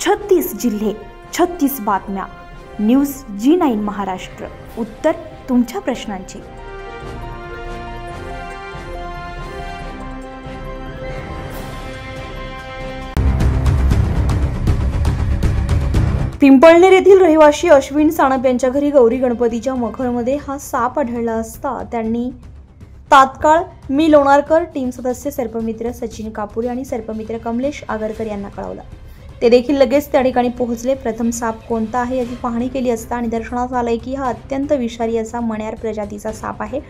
36 जिल्हे 36 बातम्या. News G9 Maharashtra. उत्तर तुमच्या प्रश्नांची. पिंपळनेर येथील रहिवासी अश्विन सानप यांच्या घरी गौरी गणपतीच्या मखरमध्ये हा साप आढळला असता त्यांनी तात्काळ मी लोणारकर टीम सदस्य सर्पमित्र सचिन कापुरे आणि सर्पमित्र कमलेश आगरकर यांना कळवलं. ते देखील लगेच त्या ठिकाणी पोहोचले. प्रथम साप कोणता आहे याची पाहणी केली असता निदर्शनास आले की हा अत्यंत विषारी असा मण्यार प्रजातीचा साप आहे.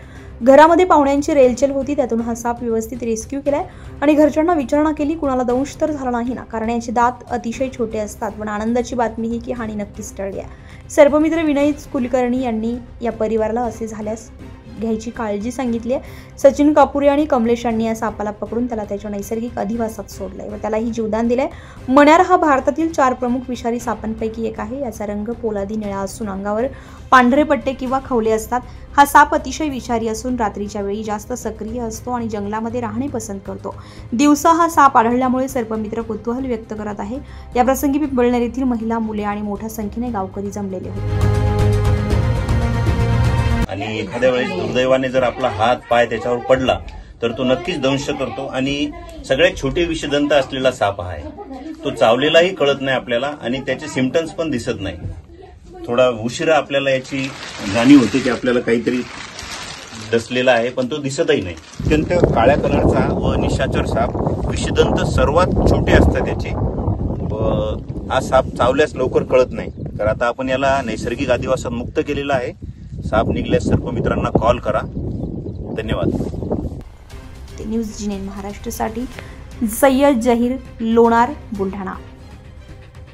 घरामध्ये पाहुण्यांची रेलचेल होती, त्यातून हा साप व्यवस्थित रेस्क्यू केलाय आणि घरच्यांना विचारणा केली. कुणाला दंश तर झाला नाही ना, कारण याचे दात अतिशय छोटे असतात. पण आनंदाची बातमी ही की हानी नक्कीच टळली आहे. सर्पमित्र विनय कुलकर्णी यांनी या परिवाराला असे झाल्यास घ्यायची काळजी सांगितली आहे. सचिन कापुरे आणि कमलेश यांनी या सापाला पकडून त्याला त्याच्या नैसर्गिक अधिवासात सोडलंय व त्यालाही जीवदान दिलंय. मण्यार हा भारतातील 4 प्रमुख विषारी सापांपैकी एक आहे. याचा रंग पोलादी निळा असून अंगावर पांढरे पट्टे किंवा खवले असतात. हा साप अतिशय विषारी असून रात्रीच्या वेळी जास्त सक्रिय असतो आणि जंगलामध्ये राहणे पसंत करतो. दिवसा हा साप आढळल्यामुळे सर्पमित्र कुतूहल व्यक्त करत आहे. या प्रसंगी पिंपळनेर येथील महिला, मुले आणि मोठ्या संख्येने गावकरी जमलेले होते. आणि एखाद्या वेळेस दुर्दैवाने जर आपला हात पाय त्याच्यावर पडला तर तो नक्कीच दंश करतो आणि सगळ्यात छोटे विषदंत असलेला साप आहे. तो चावलेलाही कळत नाही आपल्याला आणि त्याचे सिम्पटम्स पण दिसत नाही. थोडा उशिरा आपल्याला याची जाणीव होते की आपल्याला काहीतरी डसलेला आहे, पण तो दिसतही नाही. अत्यंत काळ्या कलरचा व निशाचर साप, विषदंत सर्वात छोटे असतात त्याचे व हा साप चावल्यास लवकर कळत नाही. तर आता आपण याला नैसर्गिक अधिवासात मुक्त केलेला आहे. साप निघल्यास सर्पमित्रांना कॉल करा. धन्यवाद. न्यूज G9 महाराष्ट्रसाठी सय्यद जहीर, लोणार, बुलढाणा.